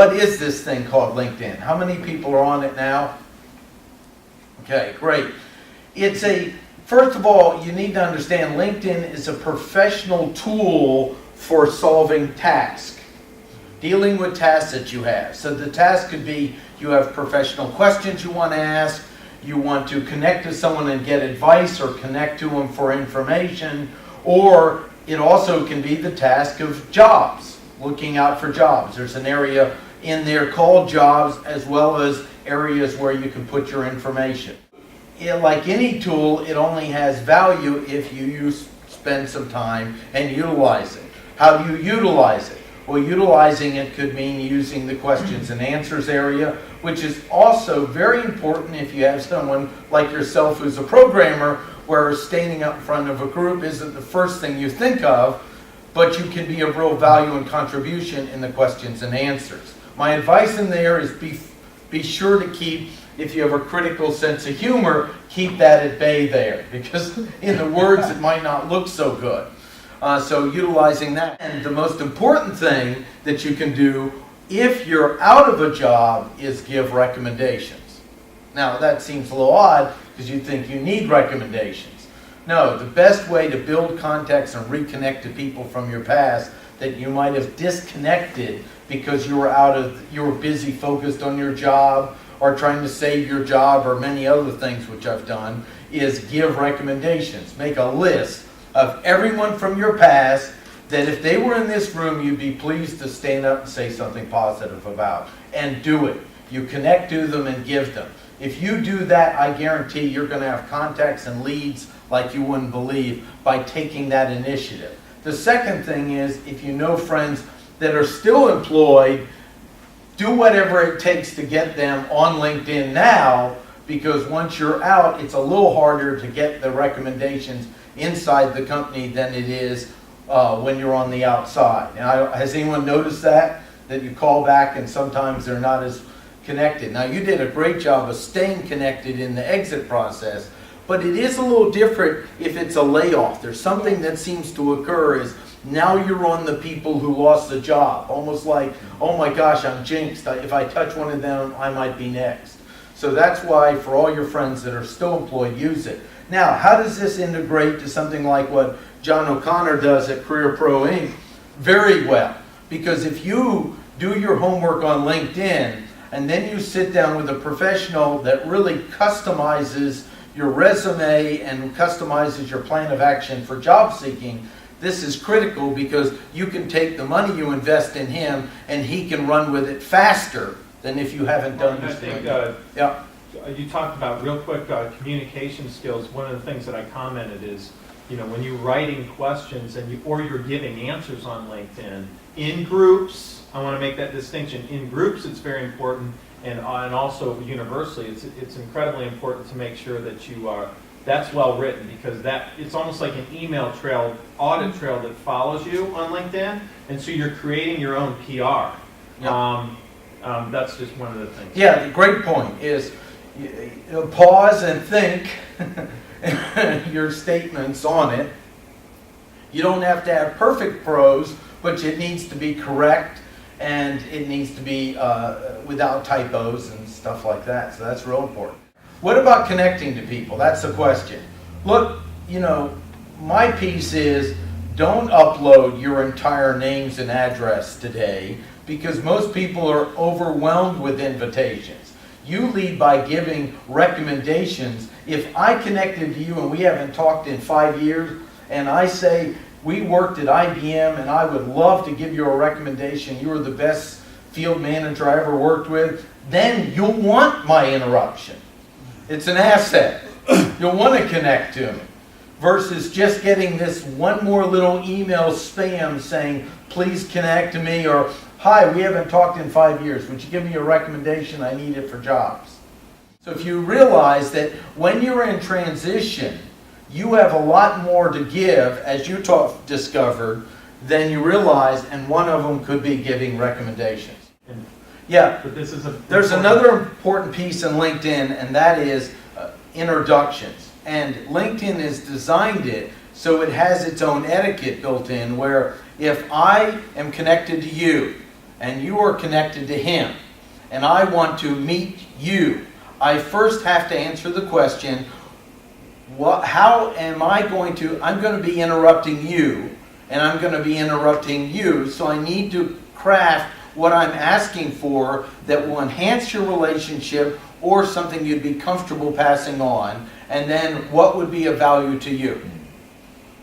what is this thing called LinkedIn? How many people are on it now? Okay, great. First of all, you need to understand LinkedIn is a professional tool for solving tasks, dealing with tasks that you have. So the task could be you have professional questions you want to ask, you want to connect to someone and get advice or connect to them for information, or it also can be the task of jobs, looking out for jobs. There's an area in there called jobs as well as areas where you can put your information. Like any tool, it only has value if you spend some time and utilize it. How do you utilize it? Well, utilizing it could mean using the questions and answers area, which is also very important if you have someone like yourself who's a programmer, where standing up in front of a group isn't the first thing you think of, but you can be of real value and contribution in the questions and answers. My advice in there is be sure to keep, if you have a critical sense of humor, keep that at bay there, because in the words it might not look so good. So utilizing that. And the most important thing that you can do if you're out of a job is give recommendations. Now that seems a little odd because you think you need recommendations. No, the best way to build contacts and reconnect to people from your past that you might have disconnected because you were busy focused on your job or trying to save your job or many other things which I've done, is give recommendations. Make a list of everyone from your past that if they were in this room, you'd be pleased to stand up and say something positive about. And do it. You connect to them and give them. If you do that, I guarantee you're going to have contacts and leads like you wouldn't believe by taking that initiative. The second thing is, if you know friends that are still employed, do whatever it takes to get them on LinkedIn now, because once you're out, it's a little harder to get the recommendations inside the company than it is when you're on the outside. Now, has anyone noticed that you call back and sometimes they're not as connected? Now, you did a great job of staying connected in the exit process, but it is a little different if it's a layoff. There's something that seems to occur is now you're on the people who lost the job, almost like, oh my gosh, I'm jinxed. If I touch one of them, I might be next. So that's why for all your friends that are still employed, use it. Now, how does this integrate to something like what John O'Connor does at Career Pro Inc? Very well, because if you do your homework on LinkedIn and then you sit down with a professional that really customizes your resume and customizes your plan of action for job seeking, this is critical because you can take the money you invest in him and he can run with it faster than if you haven't done this thing. Yeah. You talked about real quick communication skills. One of the things that I commented is, when you're writing questions or you're giving answers on LinkedIn in groups. I want to make that distinction. In groups, it's very important, and also universally, it's incredibly important to make sure that that's well written, because it's almost like an email trail, audit trail that follows you on LinkedIn, and so you're creating your own PR. Yeah. That's just one of the things. Yeah, the great point is pause and think your statements on it. You don't have to have perfect prose, but it needs to be correct and it needs to be without typos and stuff like that. So that's real important. What about connecting to people? That's the question. Look, my piece is don't upload your entire names and address today, because most people are overwhelmed with invitations. You lead by giving recommendations. If I connected to you and we haven't talked in 5 years, and I say, we worked at IBM and I would love to give you a recommendation, you were the best field manager I ever worked with, then you'll want my interruption. It's an asset. You'll want to connect to me. Versus just getting this one more little email spam saying, please connect to me, or hi, we haven't talked in 5 years. Would you give me a recommendation? I need it for jobs. So if you realize that when you're in transition, you have a lot more to give, as you discovered, than you realize, and one of them could be giving recommendations. Yeah, but there's another important piece in LinkedIn, and that is introductions. And LinkedIn has designed it so it has its own etiquette built in, where if I am connected to you, and you are connected to him, and I want to meet you, I first have to answer the question, how am I going to, I'm going to be interrupting you, and I'm going to be interrupting you, so I need to craft what I'm asking for that will enhance your relationship or something you'd be comfortable passing on, and then what would be of value to you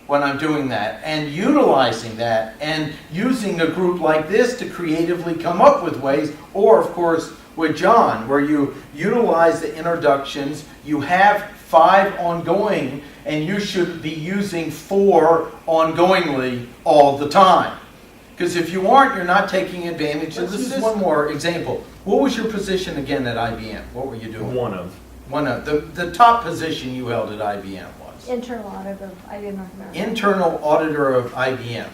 when I'm doing that, and utilizing that, and using a group like this to creatively come up with ways, or of course with John, where you utilize the introductions, you have 5 ongoing, and you should be using 4 ongoingly all the time. Because if you aren't, you're not taking advantage of this. This is one more example. What was your position again at IBM? What were you doing? One of. The top position you held at IBM was? Internal auditor of IBM North America. Internal auditor of IBM.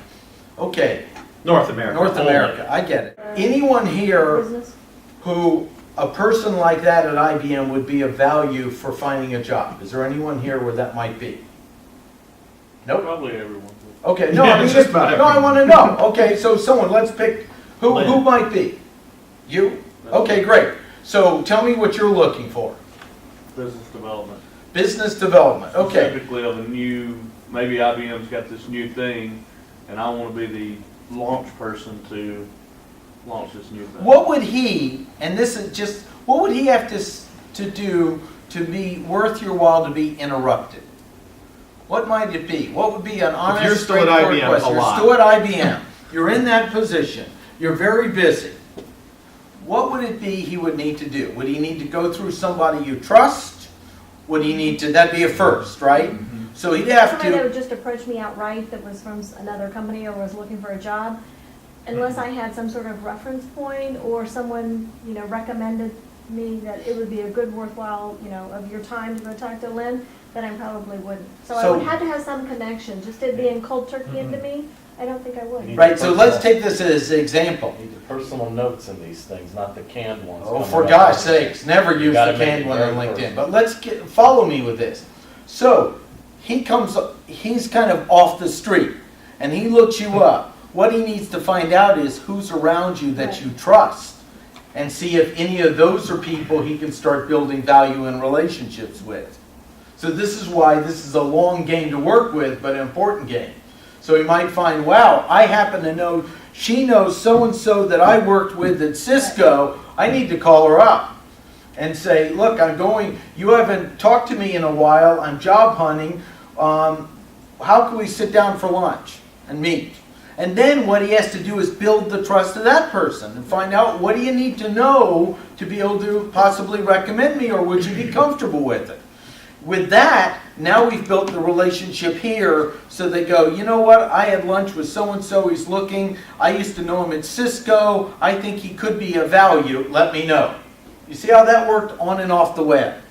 Okay. North America. North America, I get it. Anyone here Business? who a person like that at IBM would be of value for finding a job? Is there anyone here where that might be? Nope. Probably everyone. Okay, no, Yeah, I mean, just about no, I everyone. want to know. Okay, so someone, let's pick, who Lynn. might be? You? Okay, great. So tell me what you're looking for. Business development. Business development, okay. Specifically of a new, maybe IBM's got this new thing, and I want to be the launch person to launch this new thing. What would he, and this is just, what would he have to do to be worth your while to be interrupted? What might it be? What would be an honest, you're still at straightforward IBM question? a You're lot. still at IBM. You're in that position. You're very busy. What would it be he would need to do? Would he need to go through somebody you trust? Would he need to, that'd be a first, right? Mm-hmm. So he'd have Somebody that to, would just approach me outright that was from another company or was looking for a job, unless I had some sort of reference point or someone, recommended me that it would be a good worthwhile, of your time to go talk to Lynn, then I probably wouldn't. So I would have to have some connection. Just it being cold turkey into me, I don't think I would. right, so let's take this as an example. Need the personal notes in these things, not the canned ones. Oh, coming for up. gosh sakes, never use gotta the make canned it one on very LinkedIn. personal. But follow me with this. So, he's kind of off the street, and he looks you up. What he needs to find out is who's around you that you trust, and see if any of those are people he can start building value and relationships with. So this is why this is a long game to work with, but an important game. So he might find, wow, I happen to know, she knows so-and-so that I worked with at Cisco, I need to call her up and say, look, you haven't talked to me in a while, I'm job hunting, how can we sit down for lunch and meet? And then what he has to do is build the trust of that person and find out, what do you need to know to be able to possibly recommend me, or would you be comfortable with it? With that, now we've built the relationship here, so they go, you know what, I had lunch with so-and-so, he's looking, I used to know him at Cisco, I think he could be of value, let me know. You see how that worked on and off the web?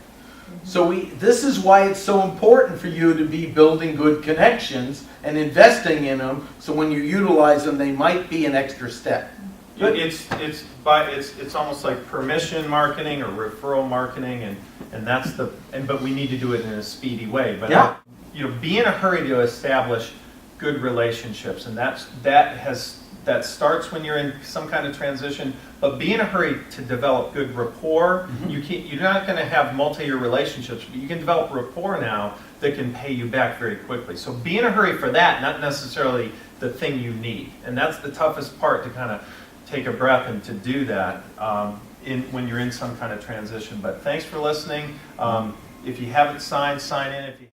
So this is why it's so important for you to be building good connections and investing in them, so when you utilize them, they might be an extra step. It's almost like permission marketing or referral marketing, but we need to do it in a speedy way. But Yeah. Be in a hurry to establish good relationships, and that starts when you're in some kind of transition. But be in a hurry to develop good rapport. You're not going to have multi-year relationships, but you can develop rapport now that can pay you back very quickly. So be in a hurry for that, not necessarily the thing you need. And that's the toughest part, to kind of take a breath and to do that when you're in some kind of transition. But thanks for listening. If you haven't signed, sign in. If you